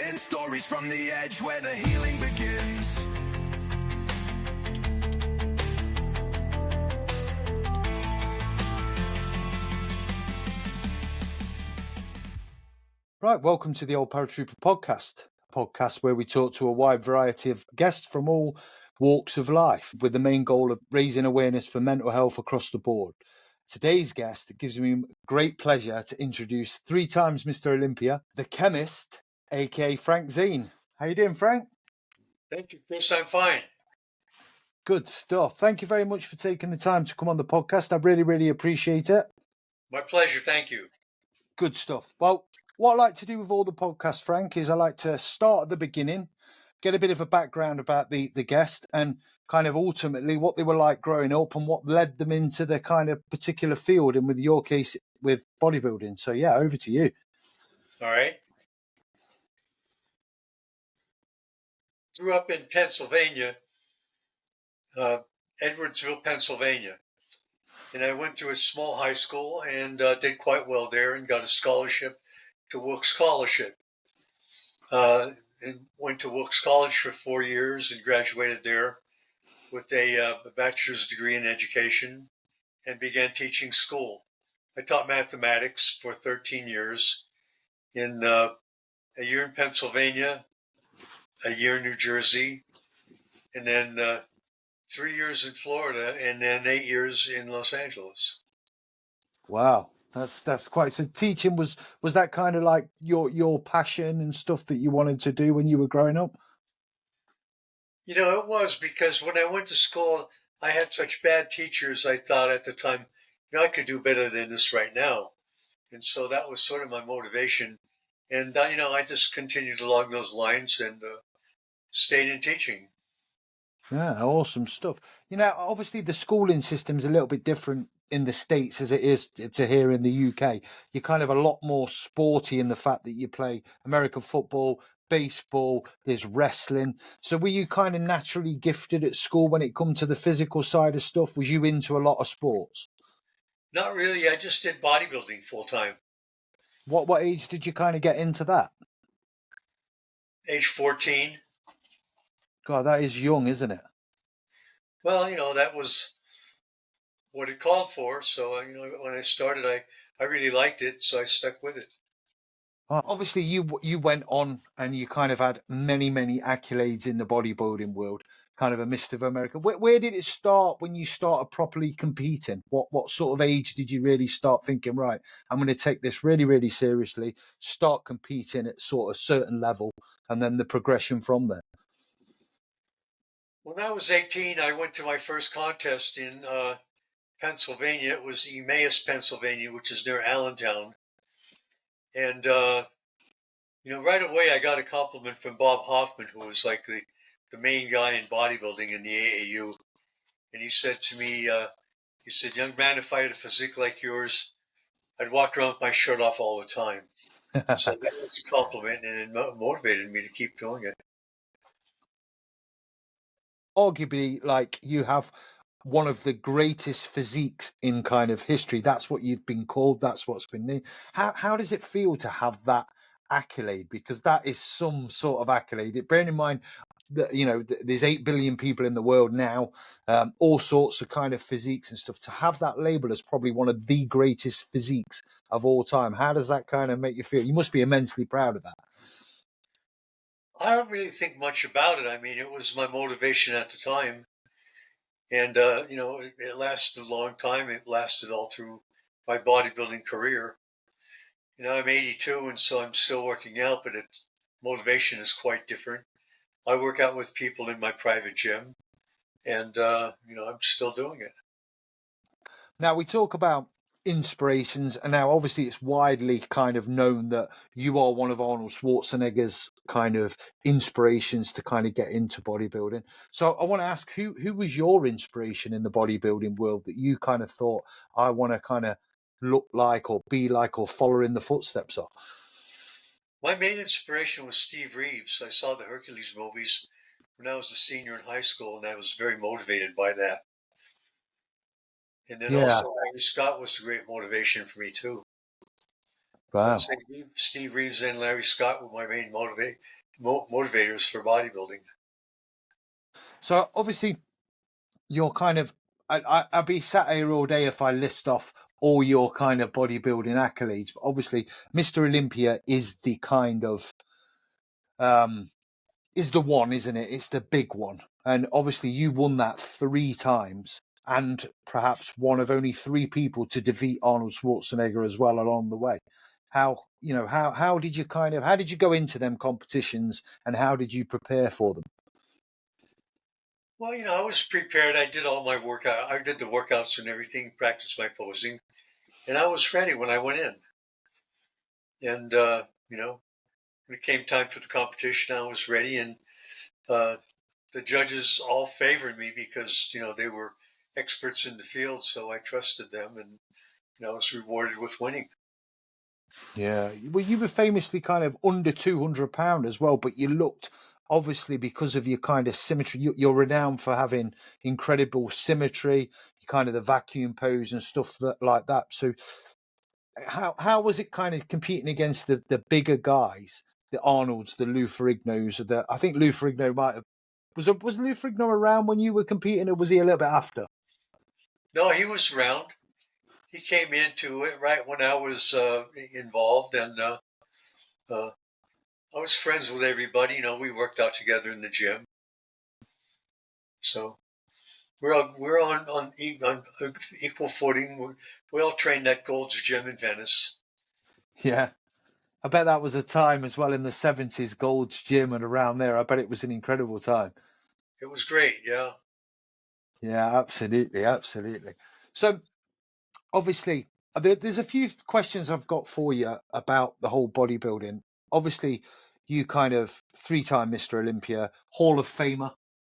Getting stories from the edge where the healing begins. Right, welcome to the Old Paratrooper podcast, a podcast where we talk to a wide variety of guests from all walks of life with the main goal of raising awareness for mental health across the board. Today's guest, it gives me great pleasure to introduce 3 times Mr Olympia, the chemist, aka Frank Zane. How you doing, Frank? Thank you, Chris. I'm fine. Good stuff. Thank you very much for taking the time to come on the podcast. I really, really appreciate it. My pleasure. Thank you. Good stuff. Well, what I like to do with all the podcasts, Frank, is I like to start at the beginning, get a bit of a background about the guest and kind of ultimately what they were like growing up and what led them into the kind of particular field, and with your case, with bodybuilding. So, yeah, over to you. All right. Grew up in Pennsylvania, Edwardsville, Pennsylvania. And I went to a small high school and did quite well there and got a scholarship to Wilkes Scholarship. And went to Wilkes College for 4 years and graduated there with a bachelor's degree in education and began teaching school. I taught mathematics for 13 years, in a year in Pennsylvania, a year in New Jersey, and then 3 years in Florida, and then 8 years in Los Angeles. Wow. That's quite, so teaching was that kind of like your passion and stuff that you wanted to do when you were growing up? You know, it was, because when I went to school, I had such bad teachers. I thought at the time, I could do better than this right now. And so that was sort of my motivation. And, I just continued along those lines and stayed in teaching. Yeah, awesome stuff. Obviously the schooling system's a little bit different in the States as it is to here in the UK. You're kind of a lot more sporty in the fact that you play American football, baseball, there's wrestling. So were you kind of naturally gifted at school when it come to the physical side of stuff? Was you into a lot of sports? Not really. I just did bodybuilding full time. What age did you kind of get into that? Age 14. God, that is young, isn't it? Well, that was what it called for. So, when I started, I really liked it. So I stuck with it. Obviously, you went on and you kind of had many, many accolades in the bodybuilding world, kind of a Mr. America. Where did it start when you started properly competing? What sort of age did you really start thinking, right, I'm going to take this really, really seriously, start competing at sort of certain level, and then the progression from there? When I was 18, I went to my first contest in Pennsylvania. It was Emmaus, Pennsylvania, which is near Allentown. And, right away I got a compliment from Bob Hoffman, who was like the main guy in bodybuilding in the AAU. And he said to me, he said, "Young man, if I had a physique like yours, I'd walk around with my shirt off all the time." So that was a compliment, and it motivated me to keep doing it. Arguably, like, you have one of the greatest physiques in kind of history. That's what you've been called. That's what's been named. How does it feel to have that accolade? Because that is some sort of accolade. Bearing in mind that, there's 8 billion people in the world now, all sorts of kind of physiques and stuff. To have that label as probably one of the greatest physiques of all time, how does that kind of make you feel? You must be immensely proud of that. I don't really think much about it. I mean, it was my motivation at the time. And, it lasted a long time. It lasted all through my bodybuilding career. I'm 82, and so I'm still working out, but motivation is quite different. I work out with people in my private gym, and, I'm still doing it. Now, we talk about inspirations, and now obviously it's widely kind of known that you are one of Arnold Schwarzenegger's kind of inspirations to kind of get into bodybuilding. So I want to ask, who was your inspiration in the bodybuilding world that you kind of thought, I want to kind of look like or be like or follow in the footsteps of? My main inspiration was Steve Reeves. I saw the Hercules movies when I was a senior in high school, and I was very motivated by that. And then also Larry Scott was a great motivation for me too. Wow. So I'd say Steve Reeves and Larry Scott were my main motivators for bodybuilding. So obviously, you're kind of, I'd be sat here all day if I list off all your kind of bodybuilding accolades. But obviously, Mr. Olympia is the kind of is the one, isn't it? It's the big one, and obviously you won that 3 times, and perhaps one of only 3 people to defeat Arnold Schwarzenegger as well along the way. How did you how did you go into them competitions, and how did you prepare for them? Well, I was prepared. I did all my workout. I did the workouts and everything, practiced my posing, and I was ready when I went in. And when it came time for the competition, I was ready, and uh, the judges all favored me because they were experts in the field, so I trusted them, and I was rewarded with winning. Yeah, well, you were famously kind of under 200 pound as well, but you looked, obviously, because of your kind of symmetry. You're renowned for having incredible symmetry, kind of the vacuum pose and stuff like that. So, how was it kind of competing against the bigger guys, the Arnolds, the Lou Ferrignos, the I think Lou Ferrigno might have was Lou Ferrigno around when you were competing, or was he a little bit after? No, he was around. He came into it right when I was involved, and uh, I was friends with everybody. We worked out together in the gym, so we're on equal footing. We all trained at Gold's Gym in Venice. Yeah. I bet that was a time as well in the 70s, Gold's Gym and around there. I bet it was an incredible time. It was great, yeah. Yeah, absolutely, absolutely. So obviously, there's a few questions I've got for you about the whole bodybuilding. Obviously, you kind of 3-time Mr. Olympia, Hall of Famer,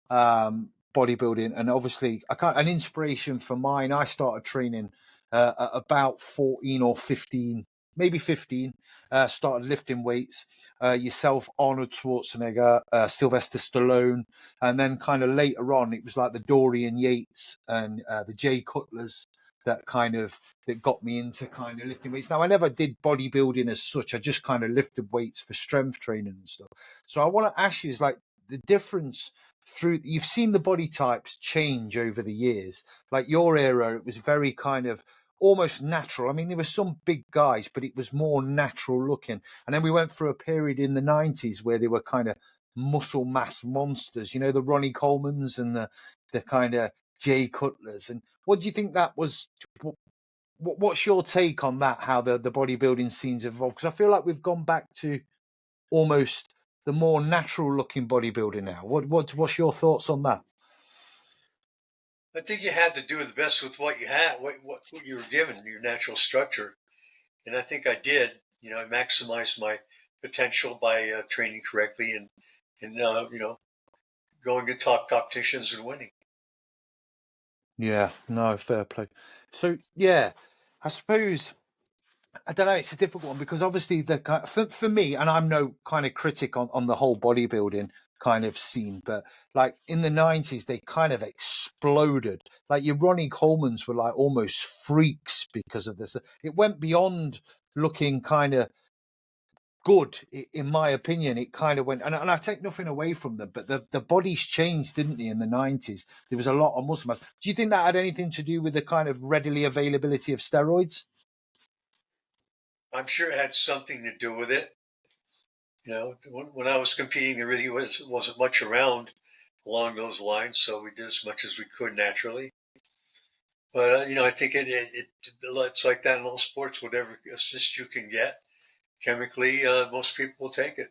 bodybuilding, and obviously an inspiration for mine. I started training at about 14 or 15, maybe 15. Started lifting weights. Yourself, Arnold Schwarzenegger, Sylvester Stallone, and then kind of later on, it was like the Dorian Yates and the Jay Cutlers that got me into kind of lifting weights. Now, I never did bodybuilding as such. I just kind of lifted weights for strength training and stuff. So I want to ask you, is like the difference through, you've seen the body types change over the years. Like your era, it was very kind of almost natural. I mean, there were some big guys, but it was more natural looking. And then we went through a period in the 90s where they were kind of muscle mass monsters, the Ronnie Colemans and the kind of Jay Cutlers. And what do you think that was? What's your take on that? How the bodybuilding scenes evolved? Because I feel like we've gone back to almost the more natural looking bodybuilding now. What's your thoughts on that? I think you had to do the best with what you had, what you were given, your natural structure, and I think I did. I maximized my potential by training correctly and going to top competitions and winning. Yeah, no, fair play. So yeah, I suppose I don't know. It's a difficult one because obviously for me, and I'm no kind of critic on the whole bodybuilding kind of scene, but like in the 90s, they kind of exploded. Like your Ronnie Colemans were like almost freaks because of this. It went beyond looking kind of good, in my opinion. It kind of went, and I take nothing away from them, but the bodies changed, didn't they? In the 90s, there was a lot of muscle mass. Do you think that had anything to do with the kind of readily availability of steroids? I'm sure it had something to do with it. When I was competing, there really wasn't much around along those lines, so we did as much as we could naturally. But I think it's like that in all sports. Whatever assist you can get chemically, most people will take it.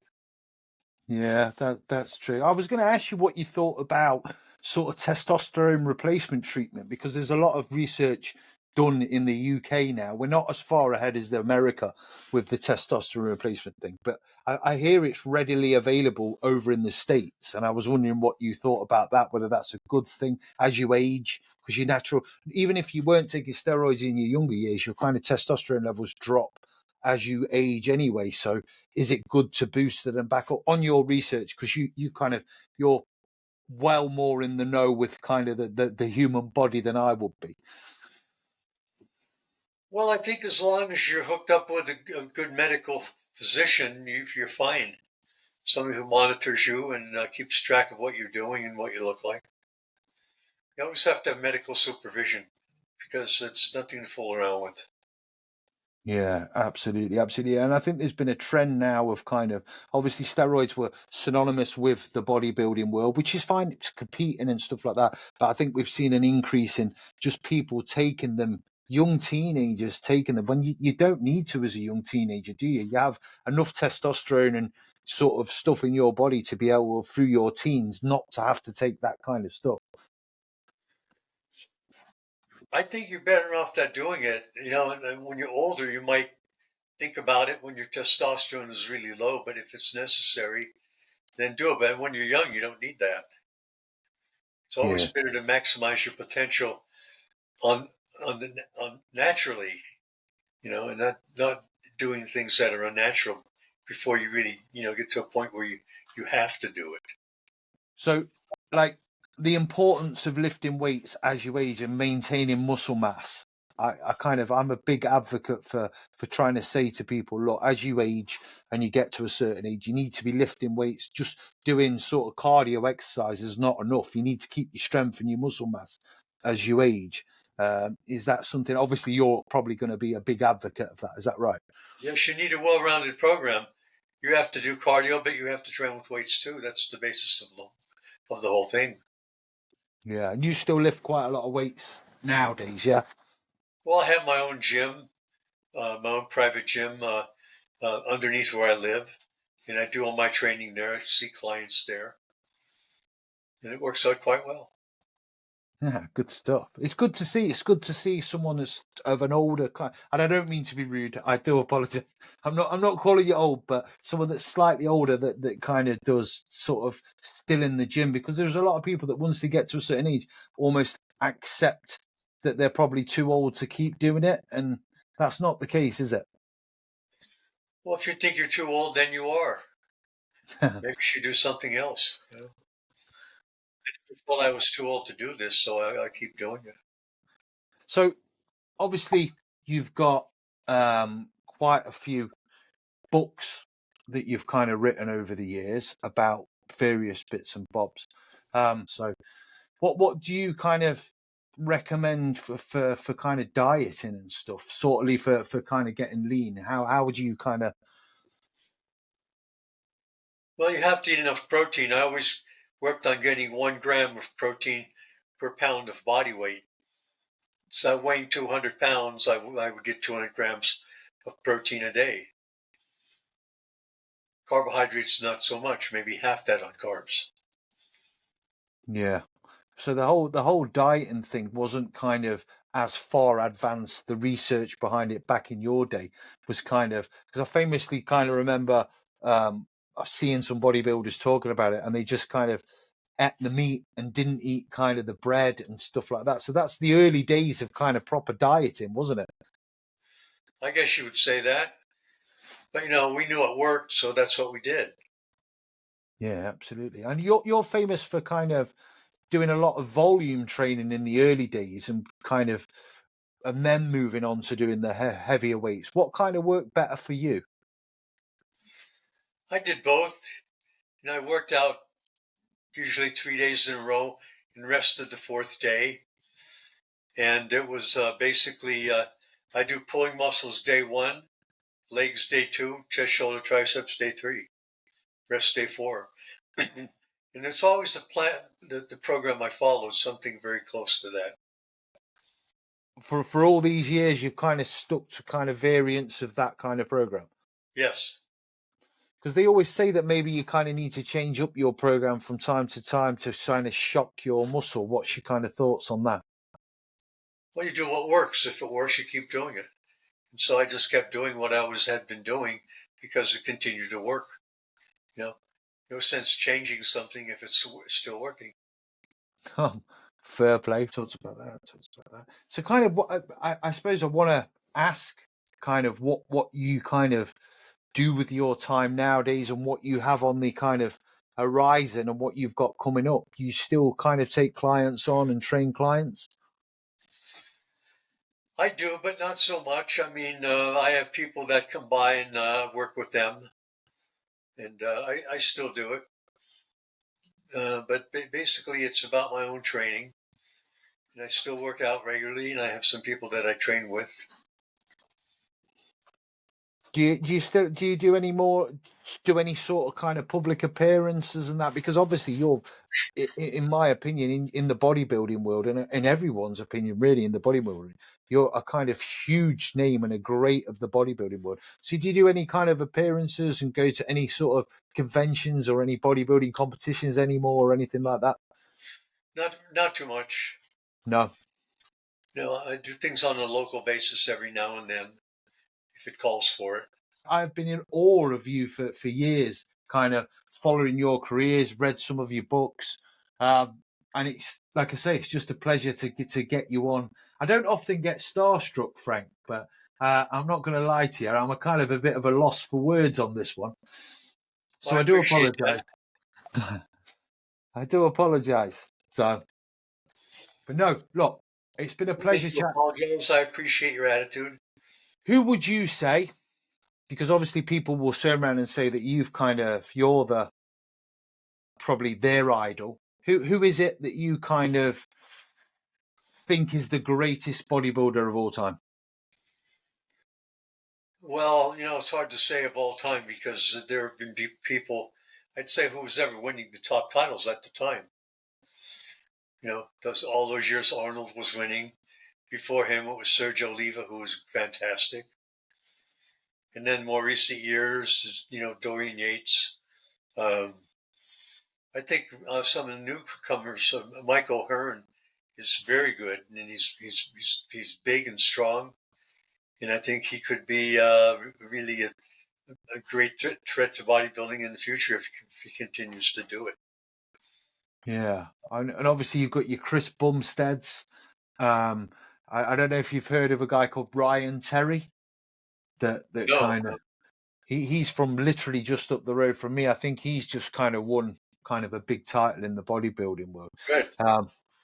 Yeah, that's true. I was going to ask you what you thought about sort of testosterone replacement treatment because there's a lot of research done in the UK now. We're not as far ahead as the America with the testosterone replacement thing, but I hear it's readily available over in the States. And I was wondering what you thought about that, whether that's a good thing as you age, because your natural, even if you weren't taking steroids in your younger years, your kind of testosterone levels drop as you age anyway. So is it good to boost it and back up on your research? Because you kind of, you're well more in the know with kind of the human body than I would be. Well, I think as long as you're hooked up with a good medical physician, you're fine. somebody who monitors you and keeps track of what you're doing and what you look like. You always have to have medical supervision because it's nothing to fool around with. Yeah, absolutely, absolutely. And I think there's been a trend now of kind of obviously steroids were synonymous with the bodybuilding world, which is fine, it's competing and stuff like that. But I think we've seen an increase in just people taking them, young teenagers taking them when you don't need to as a young teenager, do you? You have enough testosterone and sort of stuff in your body to be able through your teens not to have to take that kind of stuff. I think you're better off not doing it. And when you're older, you might think about it when your testosterone is really low. But if it's necessary, then do it. But when you're young, you don't need that. It's always Yeah. better to maximize your potential on on naturally, and not doing things that are unnatural before you really get to a point where you have to do it. So, like the importance of lifting weights as you age and maintaining muscle mass. I'm a big advocate for trying to say to people, look, as you age and you get to a certain age, you need to be lifting weights. Just doing sort of cardio exercise is not enough. You need to keep your strength and your muscle mass as you age. Is that something? Obviously, you're probably going to be a big advocate of that. Is that right? Yes, you need a well-rounded program. You have to do cardio, but you have to train with weights too. That's the basis of the whole thing. Yeah, and you still lift quite a lot of weights nowadays, yeah. Well, I have my own gym, my own private gym underneath where I live, and I do all my training there. I see clients there, and it works out quite well. Yeah, good stuff. It's good to see. It's good to see someone that's of an older kind. And I don't mean to be rude. I do apologize. I'm not calling you old, but someone that's slightly older that kind of does sort of still in the gym, because there's a lot of people that once they get to a certain age almost accept that they're probably too old to keep doing it, and that's not the case, is it? Well, if you think you're too old, then you are. Maybe you should do something else. Well, I was too old to do this, so I keep doing it. So obviously you've got quite a few books that you've kind of written over the years about various bits and bobs. So what do you kind of recommend for kind of dieting and stuff, sort of for kind of getting lean? How would you kind of Well, you have to eat enough protein. I always worked on getting 1 gram of protein per pound of body weight. So weighing 200 pounds, I would get 200 grams of protein a day. Carbohydrates, not so much, maybe half that on carbs. yeah. So the whole dieting thing wasn't kind of as far advanced. The research behind it back in your day was kind of, because I famously kind of remember seeing some bodybuilders talking about it, and they just kind of ate the meat and didn't eat kind of the bread and stuff like that. So that's the early days of kind of proper dieting, wasn't it? I guess you would say that. But we knew it worked, so that's what we did. Yeah, absolutely. And you're famous for kind of doing a lot of volume training in the early days and kind of and then moving on to doing the heavier weights. What kind of worked better for you? I did both. I worked out usually 3 days in a row and rested the fourth day. And it was basically I do pulling muscles day 1, legs day 2, chest, shoulder, triceps day 3, rest day 4. And it's always the plan, the program I follow is something very close to that. For all these years, you've kind of stuck to kind of variants of that kind of program. Yes. Because they always say that maybe you kind of need to change up your program from time to time to kind of shock your muscle. What's your kind of thoughts on that? Well, you do what works. If it works, you keep doing it. And so I just kept doing what I had been doing because it continued to work. You know, no sense changing something if it's still working. Fair play. Talked about that. Talked about that. So, kind of, what I suppose I want to ask, kind of, what you kind of do with your time nowadays, and what you have on the kind of horizon, and what you've got coming up. You still kind of take clients on and train clients. I do, but not so much. I mean, I have people that come by and work with them. and I still do it. But basically, it's about my own training, and I still work out regularly, and I have some people that I train with. Do you do any more, do any sort of kind of public appearances and that? Because obviously you're, in my opinion, in the bodybuilding world, and in everyone's opinion, really, in the bodybuilding, you're a kind of huge name and a great of the bodybuilding world. So do you do any kind of appearances and go to any sort of conventions or any bodybuilding competitions anymore or anything like that? Not too much. No. No, I do things on a local basis every now and then, if it calls for it. I've been in awe of you for years, kind of following your careers, read some of your books. And it's, like I say, it's just a pleasure to get you on. I don't often get starstruck, Frank, but I'm not going to lie to you. I'm a kind of a bit of a loss for words on this one. So Well, I do apologize. I do apologize. So, but no, look, it's been a pleasure chatting. Apologize. I appreciate your attitude. Who would you say, because obviously people will turn around and say that you're the probably their idol. Who is it that you kind of think is the greatest bodybuilder of all time? Well, it's hard to say of all time because there have been people, I'd say, who was ever winning the top titles at the time. All those years Arnold was winning. Before him, it was Sergio Oliva, who was fantastic. And then more recent years, Dorian Yates. I think some of the newcomers, Mike O'Hearn, is very good, and he's big and strong, and I think he could be really a great threat to bodybuilding in the future if he continues to do it. Yeah, and obviously you've got your Chris Bumsteads. I don't know if you've heard of a guy called Brian Terry. That No. kind of he's from literally just up the road from me. I think he's just kind of won kind of a big title in the bodybuilding world. Good.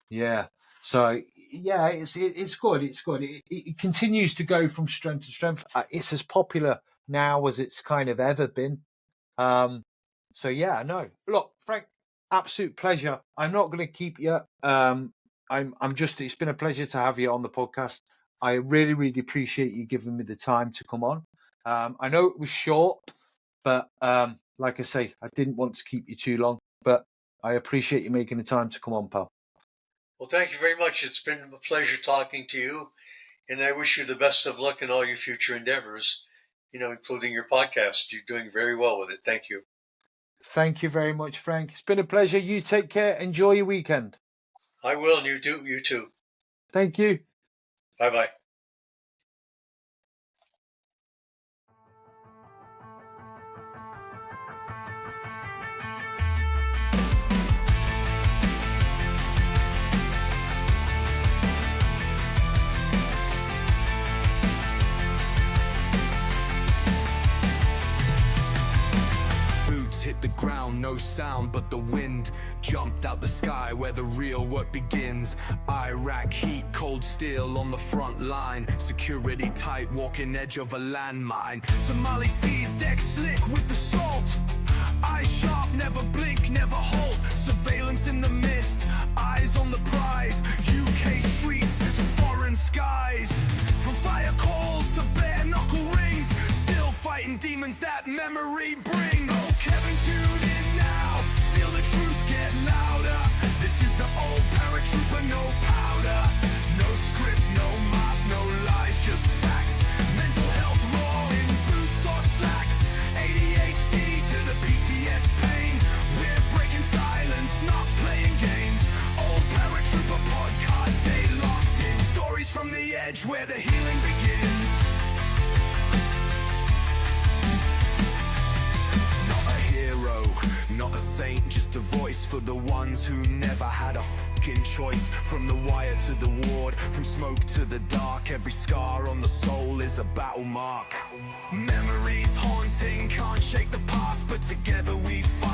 Yeah. So yeah, it's good. It's good. It continues to go from strength to strength. It's as popular now as it's kind of ever been. So yeah, no. Look, Frank, absolute pleasure. I'm not going to keep you. I'm just. It's been a pleasure to have you on the podcast. I really, really appreciate you giving me the time to come on. I know it was short, but like I say, I didn't want to keep you too long. But I appreciate you making the time to come on, pal. Well, thank you very much. It's been a pleasure talking to you, and I wish you the best of luck in all your future endeavors, including your podcast. You're doing very well with it. Thank you. Thank you very much, Frank. It's been a pleasure. You take care. Enjoy your weekend. I will, and you too. You too. Thank you. Bye-bye. Hit the ground, no sound but the wind jumped out the sky where the real work begins. Iraq heat, cold steel on the front line, security tight, walking edge of a landmine. Somali seas, deck slick with the salt, eyes sharp, never blink, never halt. Surveillance in the mist, eyes on the prize. UK streets to foreign skies, from fire calls to bare knuckle rings, still fighting demons that memory brings. Oh, Kevin, tune in now, feel the truth get louder. This is the old paratrooper, no powder, no script, no mask, no lies, just facts. Mental health raw in boots or slacks, ADHD to the PTS pain. We're breaking silence, not playing games. Old paratrooper podcast, stay locked in. Stories from the edge where the healing begins. Not a saint, just a voice for the ones who never had a fucking choice. From the wire to the ward, from smoke to the dark, every scar on the soul is a battle mark. Memories haunting, can't shake the past, but together we fight.